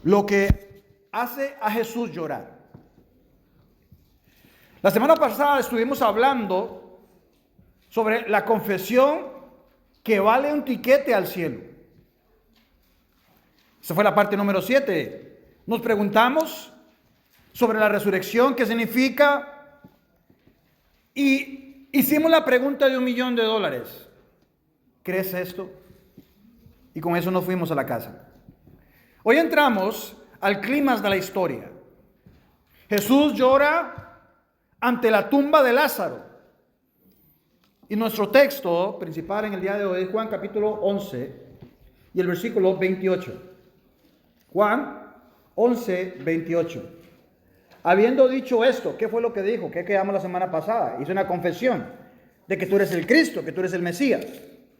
Lo que hace a Jesús llorar. La semana pasada estuvimos hablando sobre la confesión que vale un tiquete al cielo. Esa fue la parte número 7. Nos preguntamos sobre la resurrección, qué significa, y hicimos la pregunta de $1.000.000. ¿Crees esto? Y con eso nos fuimos a la casa. Hoy entramos al clímax de la historia. Jesús llora ante la tumba de Lázaro. Y nuestro texto principal en el día de hoy es Juan capítulo 11 y el versículo 28. Juan 11, 28. Habiendo dicho esto, ¿qué fue lo que dijo? ¿Qué quedamos la semana pasada? Hizo una confesión de que tú eres el Cristo, que tú eres el Mesías.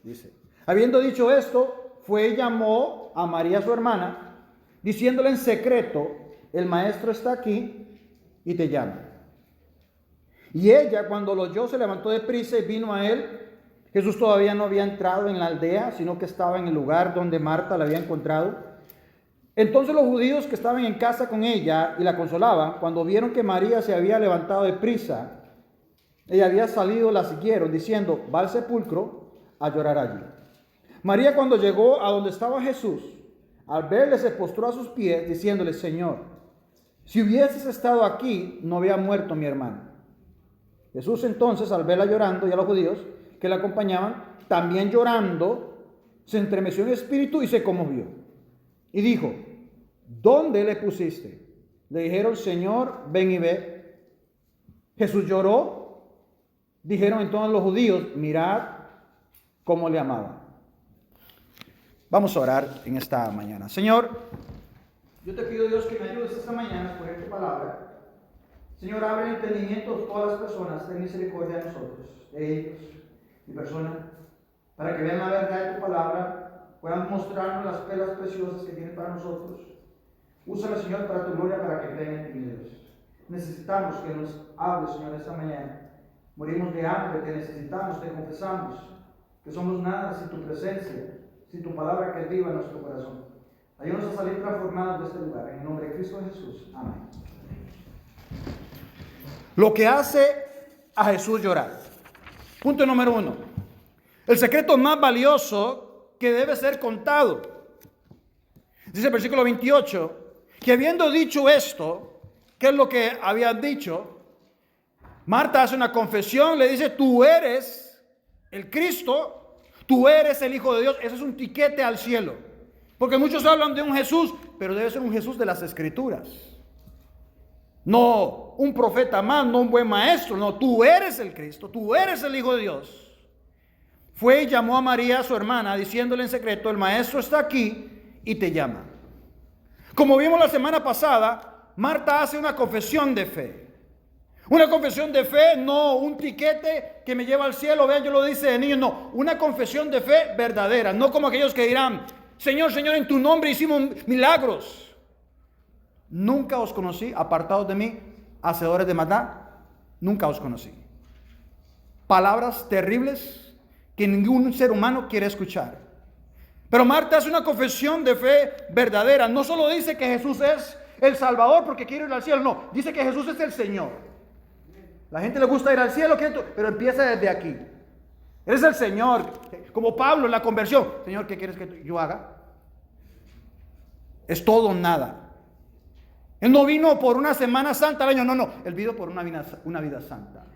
Dice, habiendo dicho esto, fue y llamó a María su hermana, diciéndole en secreto, el maestro está aquí y te llama. Y ella, cuando lo oyó, se levantó de prisa y vino a él. Jesús todavía no había entrado en la aldea, sino que estaba en el lugar donde Marta la había encontrado. Entonces los judíos que estaban en casa con ella y la consolaban, cuando vieron que María se había levantado de prisa, ella había salido, la siguieron, diciendo, va al sepulcro a llorar allí. María, cuando llegó a donde estaba Jesús, al verle se postró a sus pies, diciéndole, Señor, si hubieses estado aquí, no había muerto mi hermano. Jesús entonces, al verla llorando, y a los judíos que la acompañaban, también llorando, se estremeció en espíritu y se conmovió. Y dijo, ¿dónde le pusiste? Le dijeron, Señor, ven y ve. Jesús lloró. Dijeron entonces los judíos, mirad cómo le amaban. Vamos a orar en esta mañana. Señor, yo te pido, Dios, que me ayudes esta mañana por esta palabra. Señor, abre el entendimiento de todas las personas, ten misericordia de nosotros, de ellos, mi persona, para que vean la verdad de tu palabra, puedan mostrarnos las perlas preciosas que tienes para nosotros. Úsala, Señor, para tu gloria, para que crean en ti, Dios. Necesitamos que nos hables, Señor, esta mañana. Morimos de hambre, te necesitamos, te confesamos que somos nada sin tu presencia, sin tu palabra que es viva en nuestro corazón. Ayúdanos a salir transformados de este lugar. En el nombre de Cristo Jesús. Amén. Lo que hace a Jesús llorar. Punto número 1. El secreto más valioso que debe ser contado. Dice el versículo 28, que habiendo dicho esto, ¿qué es lo que habían dicho? Marta hace una confesión, le dice, tú eres el Cristo, tú eres el Hijo de Dios. Ese es un tiquete al cielo. Porque muchos hablan de un Jesús, pero debe ser un Jesús de las Escrituras. No un profeta más, no un buen maestro. No, tú eres el Cristo, tú eres el Hijo de Dios. Fue y llamó a María, su hermana, diciéndole en secreto, el maestro está aquí y te llama. Como vimos la semana pasada, Marta hace una confesión de fe. Una confesión de fe, no un tiquete que me lleva al cielo. Vean, yo lo dice de niño, no. Una confesión de fe verdadera, no como aquellos que dirán, Señor, Señor, en tu nombre hicimos milagros. Nunca os conocí, apartados de mí, hacedores de maldad. Nunca os conocí. Palabras terribles que ningún ser humano quiere escuchar. Pero Marta hace una confesión de fe verdadera. No solo dice que Jesús es el Salvador porque quiere ir al cielo. No, dice que Jesús es el Señor. La gente le gusta ir al cielo, pero empieza desde aquí. Eres el Señor. Como Pablo en la conversión. Señor, ¿qué quieres que yo haga? Es todo o nada. Él no vino por una semana santa al año, no. Él vino por una vida santa.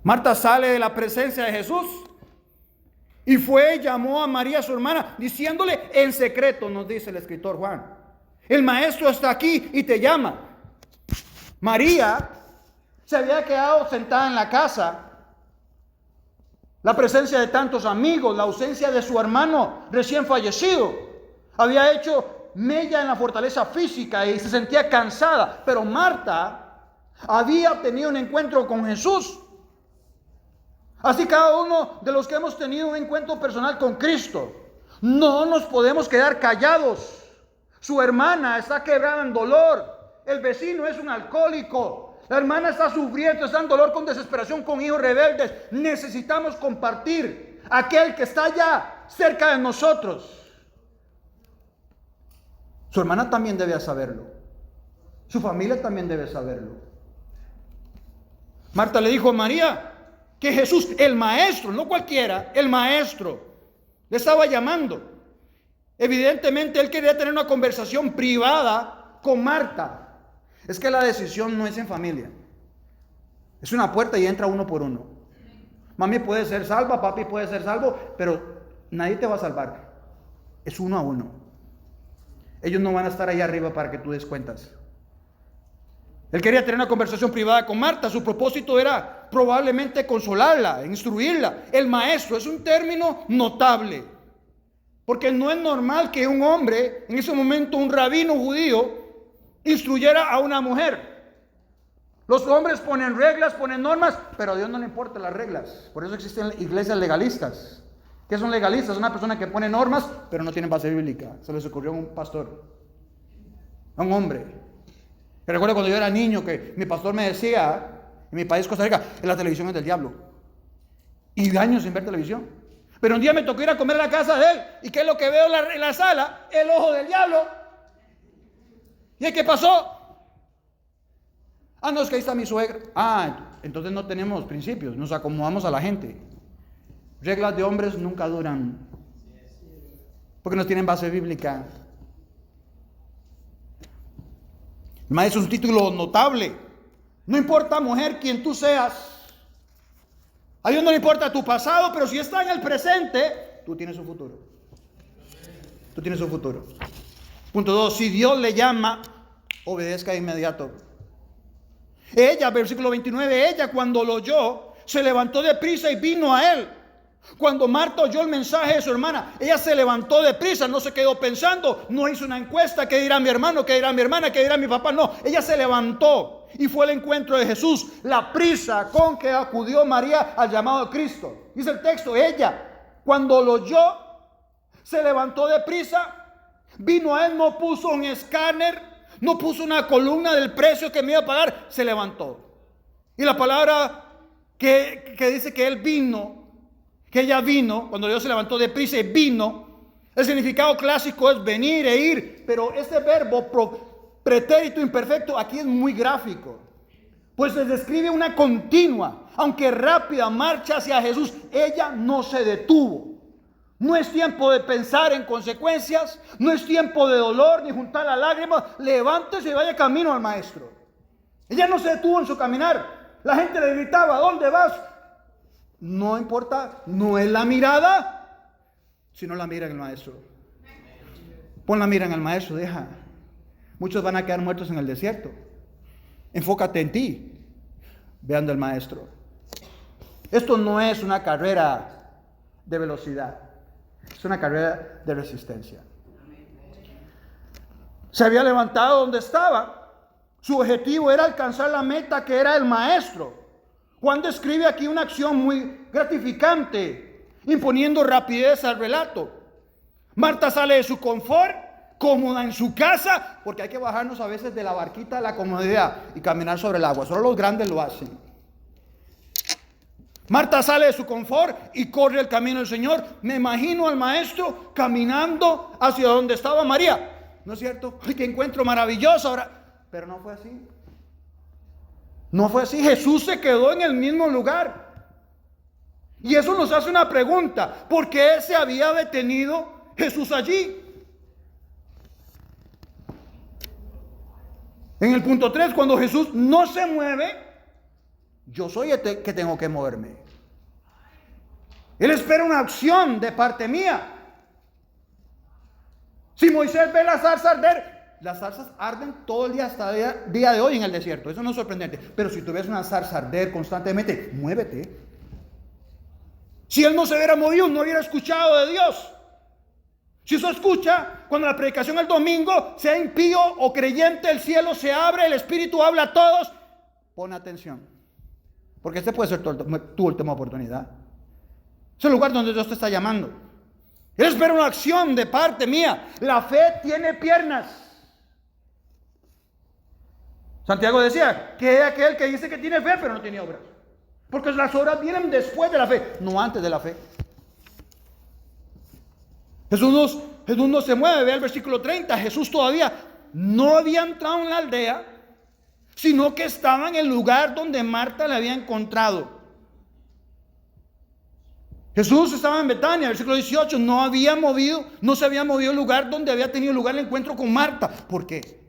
Marta sale de la presencia de Jesús y fue y llamó a María, su hermana, diciéndole en secreto, nos dice el escritor Juan, el maestro está aquí y te llama. María se había quedado sentada en la casa. La presencia de tantos amigos, la ausencia de su hermano recién fallecido, había hecho mella en la fortaleza física y se sentía cansada. Pero Marta había tenido un encuentro con Jesús. Así cada uno de los que hemos tenido un encuentro personal con Cristo, no nos podemos quedar callados. Su hermana está quebrada en dolor. El vecino es un alcohólico. La hermana está sufriendo, está en dolor, con desesperación, con hijos rebeldes. Necesitamos compartir aquel que está allá cerca de nosotros. Su hermana también debe saberlo. Su familia también debe saberlo. Marta le dijo a María que Jesús, el maestro, no cualquiera, el maestro, le estaba llamando. Evidentemente él quería tener una conversación privada con Marta. Es que la decisión no es en familia. Es una puerta y entra uno por uno. Mami puede ser salva, papi puede ser salvo, pero nadie te va a salvar. Es uno a uno. Ellos no van a estar allá arriba para que tú des cuentas. Él quería tener una conversación privada con Marta. Su propósito era probablemente consolarla, instruirla. El maestro es un término notable, porque no es normal que un hombre, en ese momento un rabino judío, instruyera a una mujer. Los hombres ponen reglas, ponen normas, pero a Dios no le importan las reglas. Por eso existen iglesias legalistas. ¿Qué son legalistas? Una persona que pone normas, pero no tiene base bíblica. Se les ocurrió a un pastor, a un hombre. Yo recuerdo cuando yo era niño que mi pastor me decía, en mi país, Costa Rica, la televisión es del diablo. Y años sin ver televisión. Pero un día me tocó ir a comer a la casa de él. ¿Y qué es lo que veo en la sala? El ojo del diablo. ¿Y qué pasó? Ah, no, es que ahí está mi suegra. Ah, entonces no tenemos principios, nos acomodamos a la gente. Reglas de hombres nunca duran, porque no tienen base bíblica. El maestro es un título notable. No importa, mujer, quien tú seas. A Dios no le importa tu pasado, pero si está en el presente, tú tienes un futuro. Tú tienes un futuro. Punto 2. Si Dios le llama, obedezca de inmediato. Ella, versículo 29, ella cuando lo oyó, se levantó deprisa y vino a él. Cuando Marta oyó el mensaje de su hermana, ella se levantó deprisa, no se quedó pensando, no hizo una encuesta, ¿qué dirá mi hermano? ¿Qué dirá mi hermana? ¿Qué dirá mi papá? No, ella se levantó y fue al encuentro de Jesús. La prisa con que acudió María al llamado de Cristo. Dice el texto, ella cuando lo oyó, se levantó deprisa, vino a él, no puso un escáner, no puso una columna del precio que me iba a pagar, se levantó. Y la palabra que dice que él vino, que ella vino, cuando Dios se levantó deprisa y vino, el significado clásico es venir e ir, pero este verbo pretérito imperfecto aquí es muy gráfico, pues se describe una continua, aunque rápida marcha hacia Jesús. Ella no se detuvo. No es tiempo de pensar en consecuencias, no es tiempo de dolor ni juntar las lágrimas. Levántese y vaya camino al maestro. Ella no se detuvo en su caminar. La gente le gritaba, ¿dónde vas? No importa, no es la mirada, sino la mira en el maestro. Pon la mira en el maestro, deja. Muchos van a quedar muertos en el desierto. Enfócate en ti, veando al maestro. Esto no es una carrera de velocidad, es una carrera de resistencia. Se había levantado donde estaba. Su objetivo era alcanzar la meta que era el maestro. Juan describe aquí una acción muy gratificante, imponiendo rapidez al relato. Marta sale de su confort, cómoda en su casa, porque hay que bajarnos a veces de la barquita de la comodidad y caminar sobre el agua. Solo los grandes lo hacen. Marta sale de su confort y corre el camino del Señor. Me imagino al maestro caminando hacia donde estaba María. ¿No es cierto? ¡Ay, qué encuentro maravilloso! Ahora, pero no fue así. No fue así. Jesús se quedó en el mismo lugar. Y eso nos hace una pregunta. ¿Por qué se había detenido Jesús allí? En el punto 3, cuando Jesús no se mueve, yo soy el que tengo que moverme. Él espera una acción de parte mía. Si Moisés ve la zarza arder, las zarzas arden todo el día hasta el día de hoy en el desierto. Eso no es sorprendente. Pero si tú ves una zarza arder constantemente, muévete. Si él no se hubiera movido, no hubiera escuchado de Dios. Si eso escucha, cuando la predicación el domingo, sea impío o creyente, el cielo se abre, el Espíritu habla a todos. Pon atención. Porque este puede ser tu última oportunidad. Es el lugar donde Dios te está llamando. Él espera una acción de parte mía. La fe tiene piernas. Santiago decía que es aquel que dice que tiene fe, pero no tiene obras. Porque las obras vienen después de la fe, no antes de la fe. Jesús nos Jesús no se mueve. Vea el versículo 30. Jesús todavía no había entrado en la aldea, sino que estaba en el lugar donde Marta le había encontrado. Jesús estaba en Betania, versículo 18, no se había movido el lugar donde había tenido lugar el encuentro con Marta. ¿Por qué?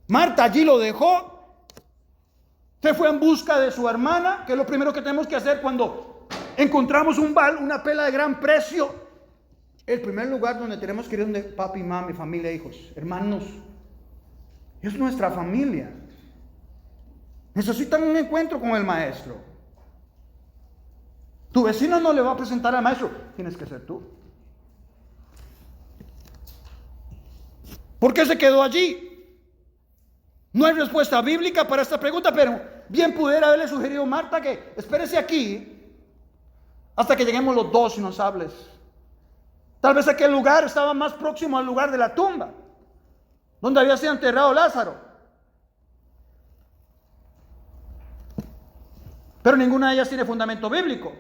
Marta allí lo dejó, se fue en busca de su hermana, que es lo primero que tenemos que hacer cuando encontramos una pela de gran precio. El primer lugar donde tenemos que ir es donde papi, mami, familia, hijos, hermanos. Es nuestra familia. Necesitan un encuentro con el maestro. Tu vecino no le va a presentar al maestro, tienes que ser tú. ¿Por qué se quedó allí? No hay respuesta bíblica para esta pregunta, pero bien pudiera haberle sugerido a Marta que espérese aquí hasta que lleguemos los dos y nos hables. Tal vez aquel lugar estaba más próximo al lugar de la tumba, donde había sido enterrado Lázaro. Pero ninguna de ellas tiene fundamento bíblico.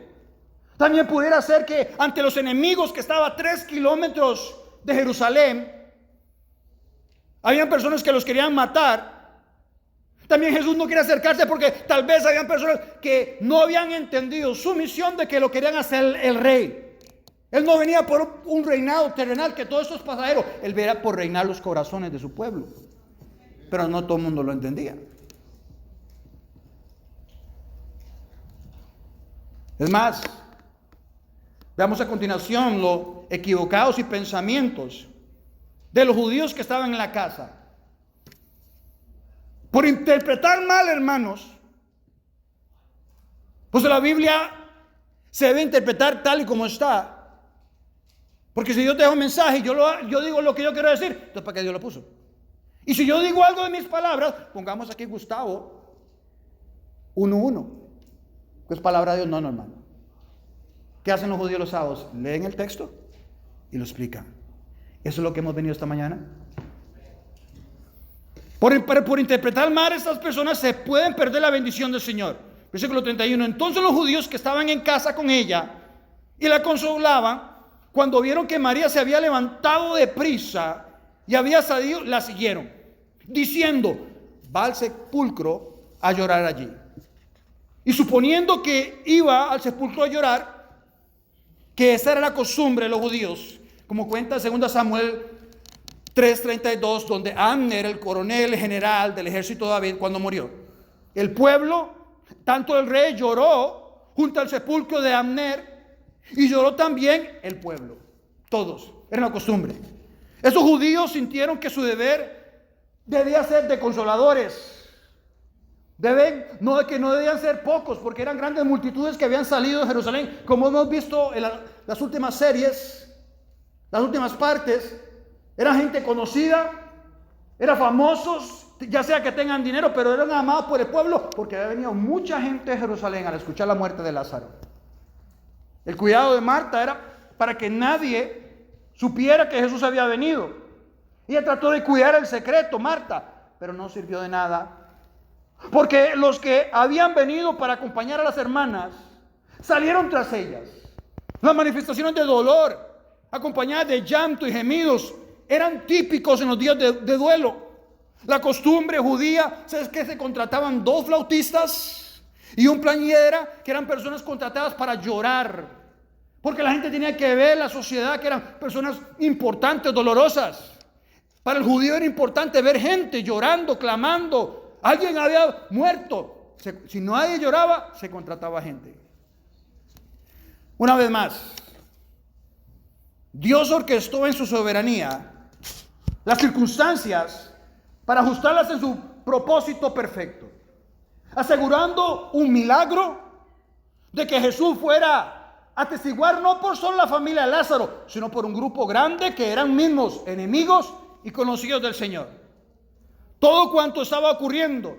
También pudiera ser que ante los enemigos que estaban a 3 kilómetros de Jerusalén, habían personas que los querían matar. También Jesús no quiere acercarse porque tal vez habían personas que no habían entendido su misión de que lo querían hacer el rey. Él no venía por un reinado terrenal, que todo esto es pasajero. Él venía por reinar los corazones de su pueblo. Pero no todo el mundo lo entendía. Es más, veamos a continuación los equivocados y pensamientos de los judíos que estaban en la casa. Por interpretar mal, hermanos, pues la Biblia se debe interpretar tal y como está. Porque si Dios te da un mensaje y yo digo lo que yo quiero decir, entonces ¿para qué Dios lo puso? Y si yo digo algo de mis palabras, pongamos aquí Gustavo 1:1, que es palabra de Dios, no, hermano. ¿Qué hacen los judíos los sábados? Leen el texto y lo explican. Eso es lo que hemos venido esta mañana. Por interpretar mal, estas personas se pueden perder la bendición del Señor. Versículo 31. Entonces los judíos que estaban en casa con ella y la consolaban, cuando vieron que María se había levantado de prisa y había salido, la siguieron, diciendo, va al sepulcro a llorar allí. Y suponiendo que iba al sepulcro a llorar, que esa era la costumbre de los judíos, como cuenta 2 Samuel 3:32, donde Abner, el coronel general del ejército de David, cuando murió, el pueblo, tanto el rey lloró junto al sepulcro de Abner, y lloró también el pueblo, todos, era una costumbre. Esos judíos sintieron que su deber debía ser de consoladores. Que no debían ser pocos, porque eran grandes multitudes que habían salido de Jerusalén, como hemos visto en las últimas series, las últimas partes. Era gente conocida, eran famosos, ya sea que tengan dinero, pero eran amados por el pueblo, porque había venido mucha gente de Jerusalén al escuchar la muerte de Lázaro. El cuidado de Marta era para que nadie supiera que Jesús había venido. Ella trató de cuidar el secreto, Marta, pero no sirvió de nada. Porque los que habían venido para acompañar a las hermanas salieron tras ellas. Las manifestaciones de dolor, acompañadas de llanto y gemidos, eran típicos en los días de duelo. La costumbre judía es que se contrataban 2 flautistas y un plañidera, que eran personas contratadas para llorar. Porque la gente tenía que ver la sociedad que eran personas importantes, dolorosas. Para el judío era importante ver gente llorando, clamando. Alguien había muerto. Si nadie lloraba, se contrataba gente. Una vez más, Dios orquestó en su soberanía las circunstancias para ajustarlas en su propósito perfecto, asegurando un milagro de que Jesús fuera a atestiguar no por solo la familia de Lázaro, sino por un grupo grande que eran mismos enemigos y conocidos del Señor. Todo cuanto estaba ocurriendo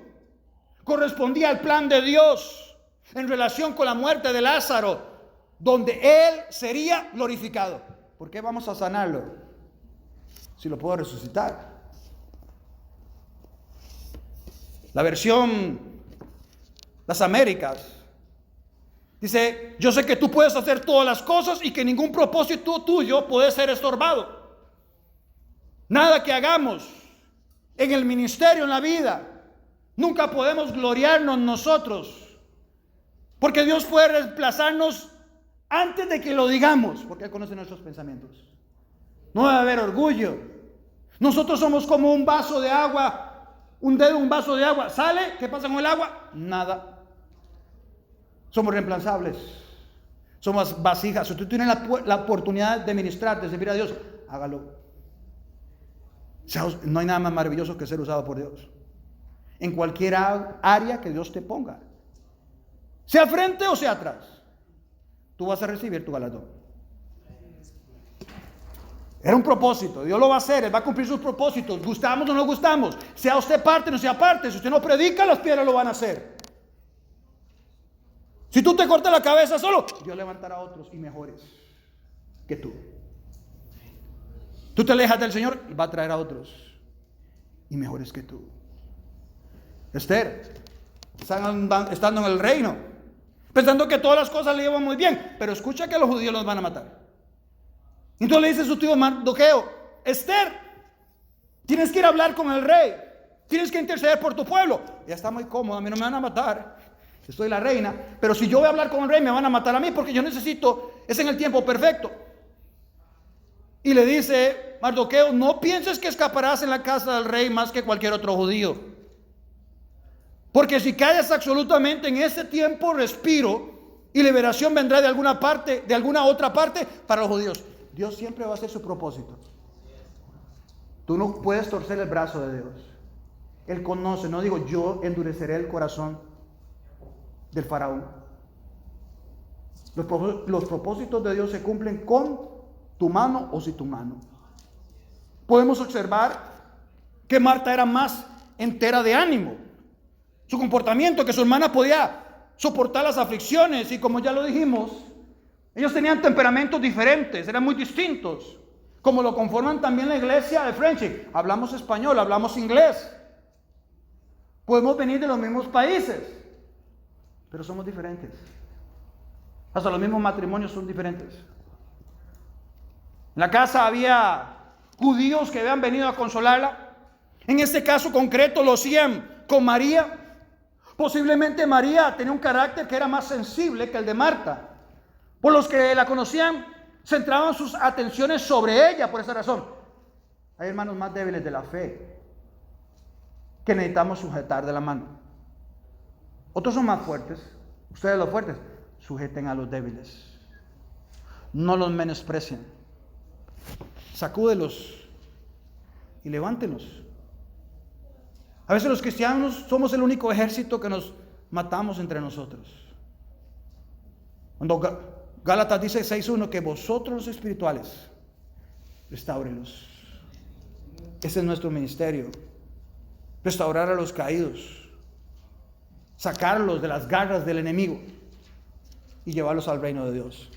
correspondía al plan de Dios en relación con la muerte de Lázaro, donde Él sería glorificado. ¿Por qué vamos a sanarlo si lo puedo resucitar? La versión Las Américas Dice, yo sé que tú puedes hacer todas las cosas y que ningún propósito tuyo puede ser estorbado. Nada que hagamos en el ministerio, en la vida, nunca podemos gloriarnos nosotros, porque Dios puede reemplazarnos antes de que lo digamos, porque Él conoce nuestros pensamientos. No debe haber orgullo. Nosotros somos como un vaso de agua, un dedo, un vaso de agua. ¿Sale? ¿Qué pasa con el agua? Nada. Somos reemplazables. Somos vasijas. Si usted tiene la oportunidad de ministrar, de servir a Dios, hágalo. No hay nada más maravilloso que ser usado por Dios. En cualquier área que Dios te ponga, sea frente o sea atrás, tú vas a recibir tu galardón. Era un propósito. Dios lo va a hacer. Él va a cumplir sus propósitos. Gustamos o no gustamos. Sea usted parte o no sea parte. Si usted no predica, las piedras lo van a hacer. Si tú te cortas la cabeza solo, Dios levantará a otros y mejores que tú. Tú te alejas del Señor y va a traer a otros y mejores que tú. Esther, estando en el reino, pensando que todas las cosas le iban muy bien, pero escucha que los judíos los van a matar. Entonces le dice a su tío Mardoqueo, Esther, tienes que ir a hablar con el rey, tienes que interceder por tu pueblo. Ya está muy cómodo, a mí no me van a matar, estoy la reina, pero si yo voy a hablar con el rey me van a matar a mí, porque yo necesito, es en el tiempo perfecto. Y le dice Mardoqueo, no pienses que escaparás en la casa del rey más que cualquier otro judío, porque si callas absolutamente en ese tiempo, respiro y liberación vendrá de alguna parte, de alguna otra parte para los judíos. Dios siempre va a hacer su propósito. Tú no puedes torcer el brazo de Dios. Él conoce, no digo yo endureceré el corazón del faraón. Los propósitos de Dios se cumplen con tu mano o sin tu mano. Podemos observar que Marta era más entera de ánimo. Su comportamiento, que su hermana podía soportar las aflicciones, y como ya lo dijimos, ellos tenían temperamentos diferentes, eran muy distintos, como lo conforman también la iglesia de Friendship. Hablamos español, hablamos inglés, podemos venir de los mismos países, pero somos diferentes. Hasta los mismos matrimonios son diferentes. En la casa había judíos que habían venido a consolarla. En este caso concreto lo hacían con María. Posiblemente María tenía un carácter que era más sensible que el de Marta. Por los que la conocían, centraban sus atenciones sobre ella por esa razón. Hay hermanos más débiles de la fe que necesitamos sujetar de la mano. Otros son más fuertes. Ustedes los fuertes, sujeten a los débiles. No los menosprecien. Sacúdelos y levántelos. A veces los cristianos somos el único ejército que nos matamos entre nosotros. Cuando Gálatas dice 6:1 que vosotros los espirituales, restáurenlos. Ese es nuestro ministerio. Restaurar a los caídos, sacarlos de las garras del enemigo y llevarlos al reino de Dios.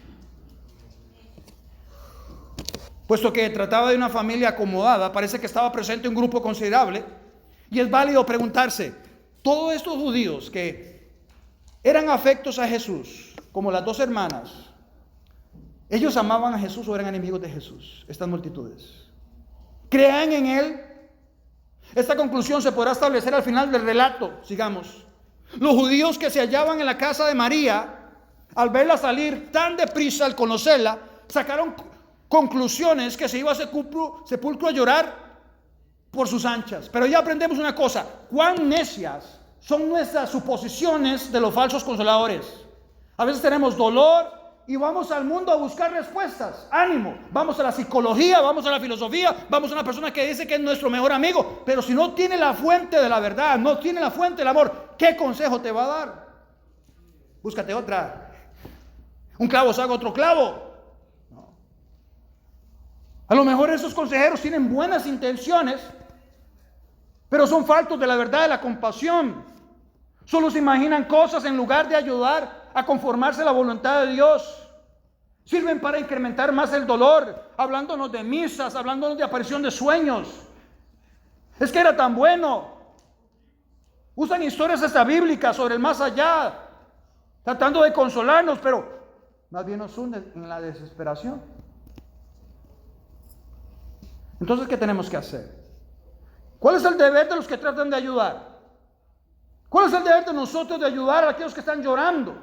Puesto que trataba de una familia acomodada, parece que estaba presente un grupo considerable, y es válido preguntarse, todos estos judíos que eran afectos a Jesús, como las dos hermanas, ¿ellos amaban a Jesús o eran enemigos de Jesús? Estas multitudes, ¿creían en Él? Esta conclusión se podrá establecer al final del relato. Sigamos. Los judíos que se hallaban en la casa de María, al verla salir tan deprisa, al conocerla, sacaron conclusiones que se iba a sepulcro a llorar por sus anchas. Pero ya aprendemos una cosa: cuán necias son nuestras suposiciones de los falsos consoladores. A veces tenemos dolor y vamos al mundo a buscar respuestas. Ánimo, vamos a la psicología, vamos a la filosofía, vamos a una persona que dice que es nuestro mejor amigo, pero si no tiene la fuente de la verdad, no tiene la fuente del amor, ¿qué consejo te va a dar? Búscate otra. Un clavo saca otro clavo. No. A lo mejor esos consejeros tienen buenas intenciones, pero son faltos de la verdad, de la compasión. Solo se imaginan cosas en lugar de ayudar a conformarse a la voluntad de Dios. Sirven para incrementar más el dolor, hablándonos de misas, hablándonos de aparición de sueños. Es que era tan bueno. Usan historias hasta bíblicas sobre el más allá. tratando de consolarnos, pero más bien nos hunde en la desesperación. Entonces, ¿qué tenemos que hacer? ¿Cuál es el deber de los que tratan de ayudar? ¿Cuál es el deber de nosotros de ayudar a aquellos que están llorando?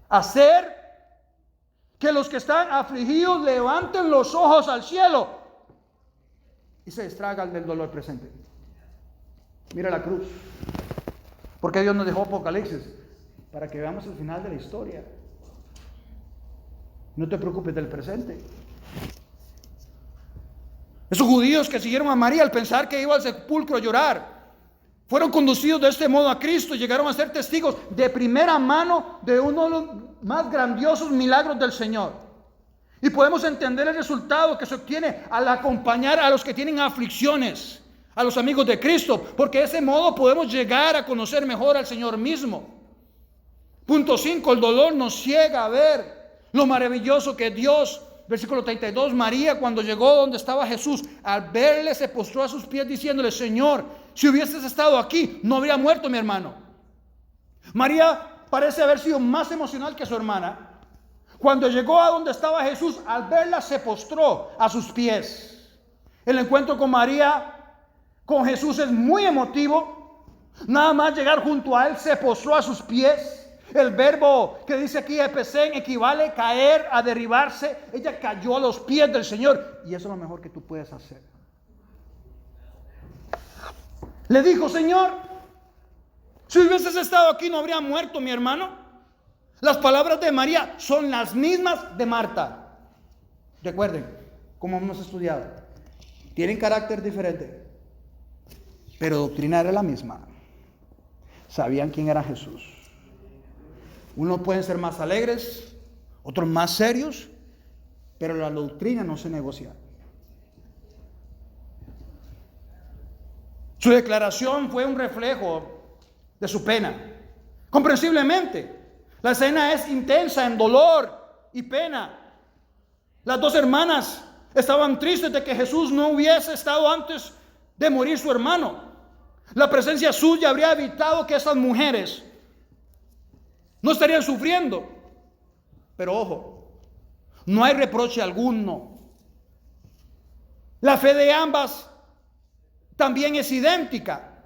Hacer que los que están afligidos levanten los ojos al cielo y se distraigan del dolor presente. Mira la cruz. ¿Por qué Dios nos dejó Apocalipsis? Para que veamos el final de la historia. No te preocupes del presente. Esos judíos que siguieron a María al pensar que iba al sepulcro a llorar, fueron conducidos de este modo a Cristo y llegaron a ser testigos de primera mano de uno de los más grandiosos milagros del Señor. Y podemos entender el resultado que se obtiene al acompañar a los que tienen aflicciones, a los amigos de Cristo, porque de ese modo podemos llegar a conocer mejor al Señor mismo. Punto 5, el dolor nos ciega a ver lo maravilloso que Dios. Versículo 32, María cuando llegó donde estaba Jesús, al verle se postró a sus pies diciéndole: Señor, si hubieses estado aquí, no habría muerto mi hermano. María parece haber sido más emocional que su hermana. Cuando llegó a donde estaba Jesús, al verla se postró a sus pies. El encuentro con María, con Jesús, es muy emotivo. Nada más llegar junto a él, se postró a sus pies. El verbo que dice aquí epesen equivale a caer, a derribarse. Ella cayó a los pies del Señor. Y eso es lo mejor que tú puedes hacer. Le dijo: Señor, si hubieses estado aquí no habría muerto mi hermano. Las palabras de María son las mismas de Marta. Recuerden, como hemos estudiado, tienen carácter diferente, pero doctrina era la misma. Sabían quién era Jesús. Unos pueden ser más alegres, otros más serios, pero la doctrina no se negocia. Su declaración fue un reflejo de su pena. Comprensiblemente, la escena es intensa en dolor y pena. Las dos hermanas estaban tristes de que Jesús no hubiese estado antes de morir su hermano. La presencia suya habría evitado que esas mujeres no estarían sufriendo. Pero ojo, no hay reproche alguno. La fe de ambas también es idéntica.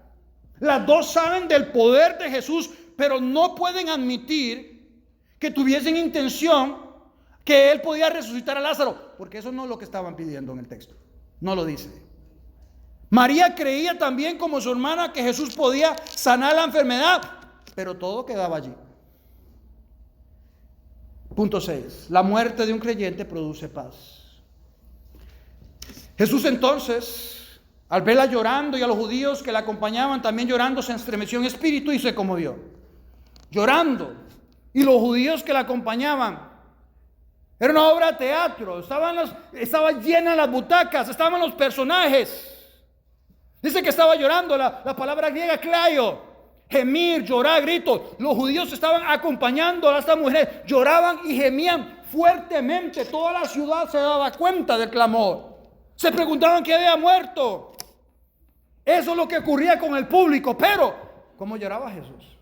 Las dos saben del poder de Jesús, pero no pueden admitir que tuviesen intención que Él podía resucitar a Lázaro, porque eso no es lo que estaban pidiendo en el texto. No lo dice. María creía también, como su hermana, que Jesús podía sanar la enfermedad, pero todo quedaba allí. Punto 6. La muerte de un creyente produce paz. Jesús entonces, al verla llorando y a los judíos que la acompañaban también llorando, se estremeció en espíritu y se conmovió. Llorando. Y los judíos que la acompañaban, era una obra de teatro. Estaba llena las butacas, estaban los personajes. Dice que estaba llorando, la palabra griega klaio. Gemir, llorar, gritos. Los judíos estaban acompañando a esta mujer. Lloraban y gemían fuertemente. Toda la ciudad se daba cuenta del clamor. Se preguntaban quién había muerto. Eso es lo que ocurría con el público. Pero, ¿cómo lloraba Jesús?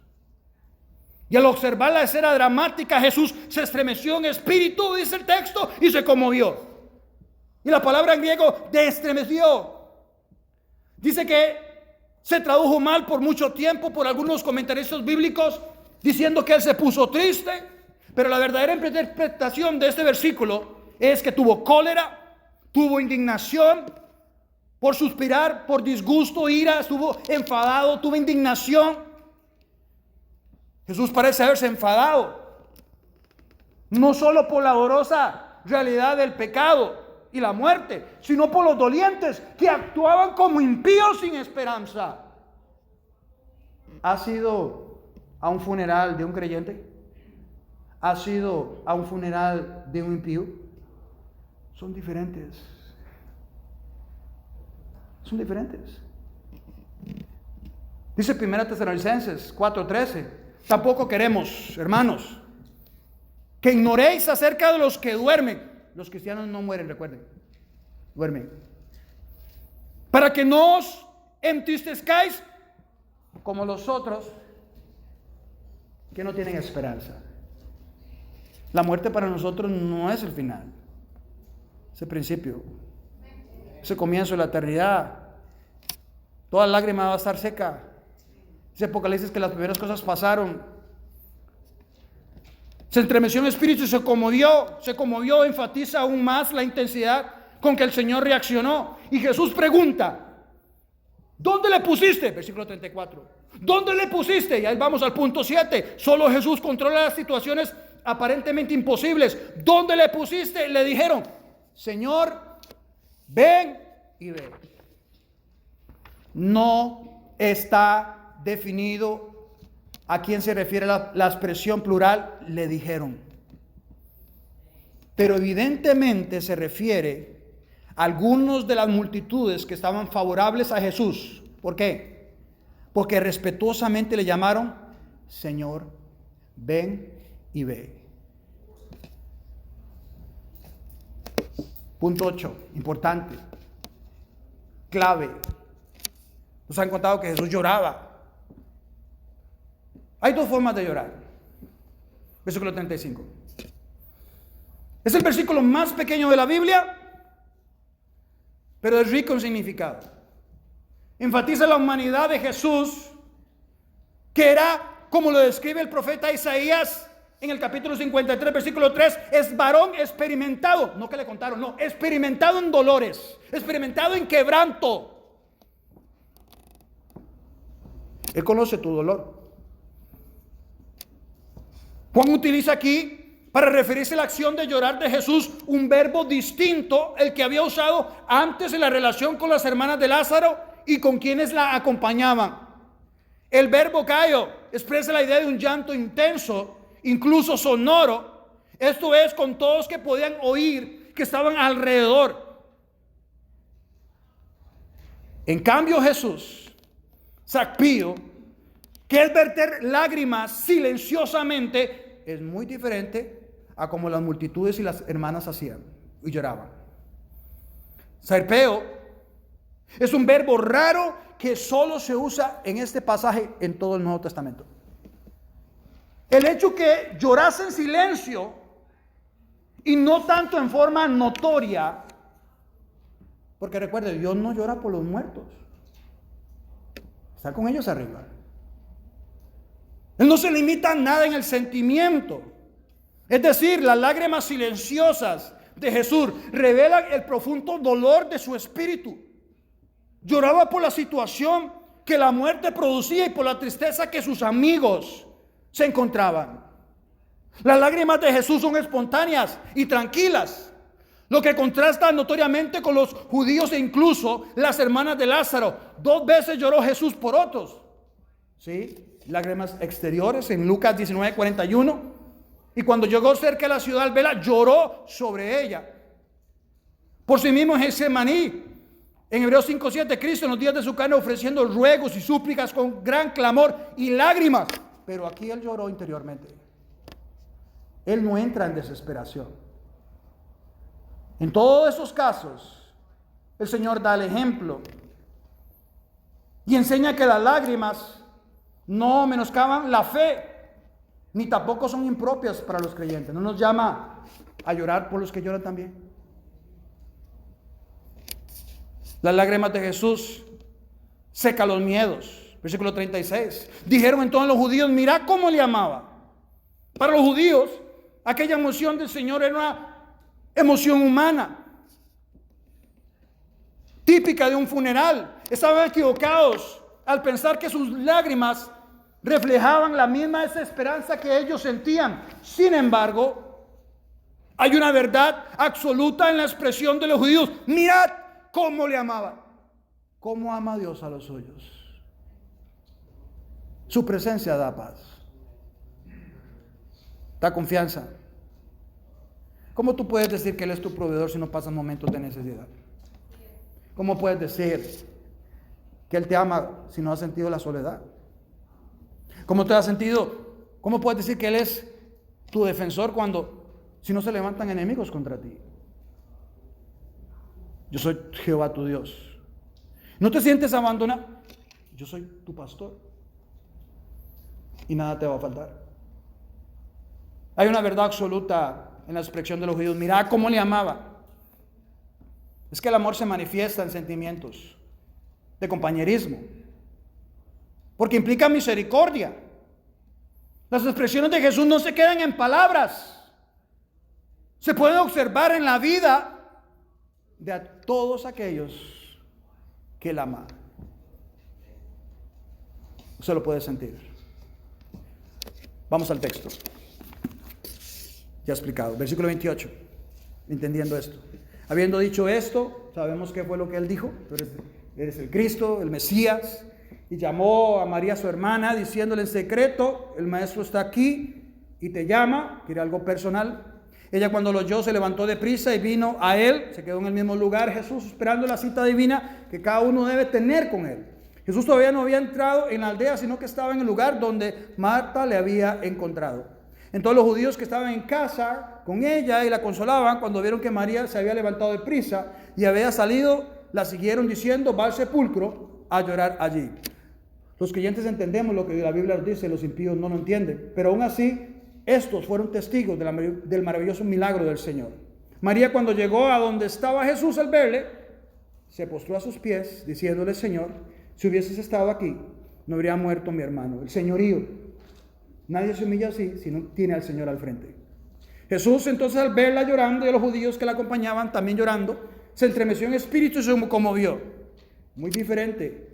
Y al observar la escena dramática, Jesús se estremeció en espíritu, dice el texto, y se conmovió. Y la palabra en griego, de estremeció. Dice que se tradujo mal por mucho tiempo por algunos comentaristas bíblicos, diciendo que él se puso triste, pero la verdadera interpretación de este versículo es que tuvo cólera, tuvo indignación por suspirar, por disgusto, ira, estuvo enfadado, tuvo indignación. Jesús parece haberse enfadado, no solo por la horrorosa realidad del pecado y la muerte, sino por los dolientes que actuaban como impíos sin esperanza. ¿Has ido a un funeral de un creyente? ¿Has ido a un funeral de un impío? Son diferentes. Son diferentes. Dice 1 Tesalonicenses 4:13: tampoco queremos, hermanos, que ignoréis acerca de los que duermen. Los cristianos no mueren, recuerden, duermen. Para que no os entristezcáis como los otros. que no tienen esperanza. La muerte para nosotros no es el final, es el principio, es el comienzo de la eternidad. Toda lágrima va a estar seca. Dice Apocalipsis que las primeras cosas pasaron. Se estremeció en espíritu y se conmovió, enfatiza aún más la intensidad con que el Señor reaccionó. Y Jesús pregunta: ¿dónde le pusiste? Versículo 34. ¿Dónde le pusiste? Y ahí vamos al punto 7. Solo Jesús controla las situaciones aparentemente imposibles. ¿Dónde le pusiste? Le dijeron: Señor, ven y ve. No está definido a quién se refiere la expresión plural, le dijeron. Pero evidentemente se refiere a algunos de las multitudes que estaban favorables a Jesús. ¿Por qué? Porque respetuosamente le llamaron: Señor, ven y ve. Punto 8, importante, clave. Nos han contado que Jesús lloraba. Hay dos formas de llorar. Versículo 35. Es el versículo más pequeño de la Biblia, pero es rico en significado. Enfatiza la humanidad de Jesús, que era, como lo describe el profeta Isaías en el capítulo 53, versículo 3, es varón experimentado, no que le contaron, no, experimentado en dolores, experimentado en quebranto. Él conoce tu dolor. Juan utiliza aquí, para referirse a la acción de llorar de Jesús, un verbo distinto el que había usado antes en la relación con las hermanas de Lázaro y con quienes la acompañaban. El verbo kaio expresa la idea de un llanto intenso, incluso sonoro. Esto es, con todos que podían oír, que estaban alrededor. En cambio Jesús, Zacpío, que es verter lágrimas silenciosamente, es muy diferente a como las multitudes y las hermanas hacían y lloraban. Zacpeo es un verbo raro que solo se usa en este pasaje en todo el Nuevo Testamento. El hecho que llorase en silencio y no tanto en forma notoria, porque recuerde, Dios no llora por los muertos, está con ellos arriba. Él no se limita a nada en el sentimiento. Es decir, las lágrimas silenciosas de Jesús revelan el profundo dolor de su espíritu. Lloraba por la situación que la muerte producía y por la tristeza que sus amigos se encontraban. Las lágrimas de Jesús son espontáneas y tranquilas, lo que contrasta notoriamente con los judíos e incluso las hermanas de Lázaro. 2 veces lloró Jesús por otros. ¿Sí? Lágrimas exteriores en Lucas 19:41. Y cuando llegó cerca de la ciudad Vela, lloró sobre ella. Por sí mismo en Getsemaní, en Hebreos 5:7, Cristo en los días de su carne ofreciendo ruegos y súplicas con gran clamor y lágrimas. Pero aquí él lloró interiormente. Él no entra en desesperación. En todos esos casos, el Señor da el ejemplo y enseña que las lágrimas no menoscaban la fe, ni tampoco son impropias para los creyentes. No nos llama a llorar por los que lloran también. Las lágrimas de Jesús secan los miedos. Versículo 36. Dijeron entonces los judíos: mirá cómo le amaba. Para los judíos, aquella emoción del Señor era una emoción humana, típica de un funeral. Estaban equivocados al pensar que sus lágrimas reflejaban la misma desesperanza que ellos sentían. Sin embargo, hay una verdad absoluta en la expresión de los judíos: mirad cómo le amaba. ¿Cómo ama Dios a los suyos? Su presencia da paz, da confianza. ¿Cómo tú puedes decir que Él es tu proveedor si no pasas momentos de necesidad? ¿Cómo puedes decir que Él te ama si no has sentido la soledad? ¿Cómo puedes decir que Él es tu defensor si no se levantan enemigos contra ti? Yo soy Jehová tu Dios. ¿No te sientes abandonado? Yo soy tu pastor y nada te va a faltar. Hay una verdad absoluta en la expresión de los judíos. Mirá cómo le amaba. Es que el amor se manifiesta en sentimientos de compañerismo, porque implica misericordia. Las expresiones de Jesús no se quedan en palabras, se pueden observar en la vida de a todos aquellos que Él ama. Usted lo puede sentir. Vamos al texto. Ya explicado. Versículo 28. Entendiendo esto. Habiendo dicho esto, sabemos qué fue lo que Él dijo. Eres el Cristo, el Mesías. Y llamó a María su hermana, diciéndole en secreto: el maestro está aquí y te llama. Quiere algo personal. Ella, cuando lo oyó, se levantó deprisa y vino a Él. Se quedó en el mismo lugar Jesús, esperando la cita divina que cada uno debe tener con Él. Jesús todavía no había entrado en la aldea, sino que estaba en el lugar donde Marta le había encontrado. Entonces los judíos que estaban en casa con ella y la consolaban, cuando vieron que María se había levantado deprisa y había salido, la siguieron diciendo: va al sepulcro a llorar allí. Los creyentes entendemos lo que la Biblia nos dice, los impíos no lo entienden. Pero aún así, estos fueron testigos del maravilloso milagro del Señor. María, cuando llegó a donde estaba Jesús al verle, se postró a sus pies, diciéndole: Señor, si hubieses estado aquí, no habría muerto mi hermano. El señorío. Nadie se humilla así si no tiene al Señor al frente. Jesús, entonces, al verla llorando, y a los judíos que la acompañaban también llorando, se estremeció en espíritu y se conmovió. Muy diferente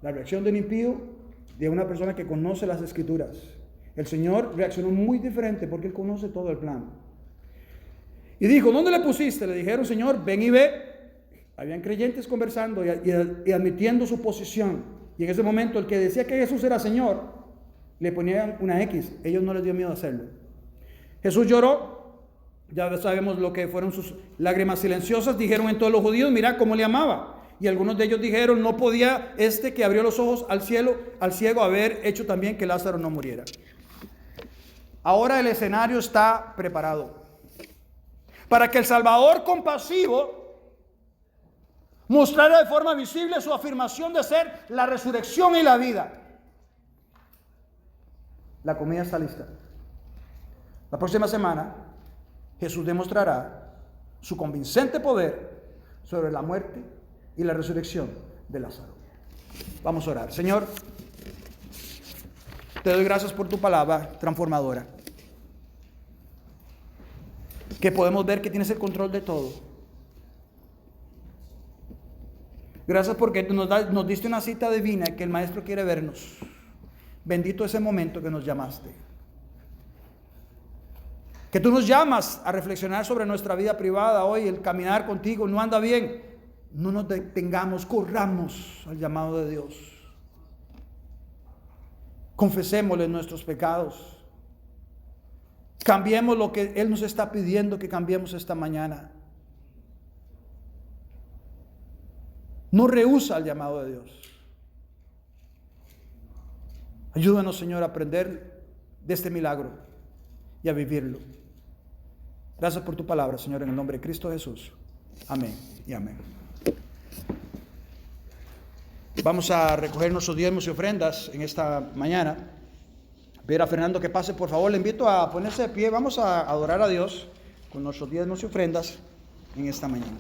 la reacción de un impío de una persona que conoce las Escrituras. El Señor reaccionó muy diferente porque Él conoce todo el plan. Y dijo: ¿dónde le pusiste? Le dijeron: Señor, ven y ve. Habían creyentes conversando y admitiendo su posición. Y en ese momento el que decía que Jesús era Señor, le ponían una X. Ellos no les dio miedo hacerlo. Jesús lloró. Ya sabemos lo que fueron sus lágrimas silenciosas. Dijeron en todos los judíos: mira cómo le amaba. Y algunos de ellos dijeron: no podía este que abrió los ojos al ciego haber hecho también que Lázaro no muriera. Ahora el escenario está preparado para que el Salvador compasivo mostrara de forma visible su afirmación de ser la resurrección y la vida. La comida está lista. La próxima semana Jesús demostrará su convincente poder sobre la muerte y la resurrección de Lázaro. Vamos a orar. Señor, te doy gracias por tu palabra transformadora, que podemos ver que tienes el control de todo. Gracias porque nos diste una cita divina, que el Maestro quiere vernos. Bendito ese momento que nos llamaste. Que tú nos llamas a reflexionar sobre nuestra vida privada hoy. El caminar contigo no anda bien. No nos detengamos, corramos al llamado de Dios. Confesémosle nuestros pecados. Cambiemos lo que Él nos está pidiendo que cambiemos esta mañana. No rehúsa el llamado de Dios. Ayúdanos, Señor, a aprender de este milagro y a vivirlo. Gracias por tu palabra, Señor, en el nombre de Cristo Jesús. Amén y amén. Vamos a recoger nuestros diezmos y ofrendas en esta mañana. Ver a Fernando que pase, por favor. Le invito a ponerse de pie. Vamos a adorar a Dios con nuestros diezmos y ofrendas en esta mañana.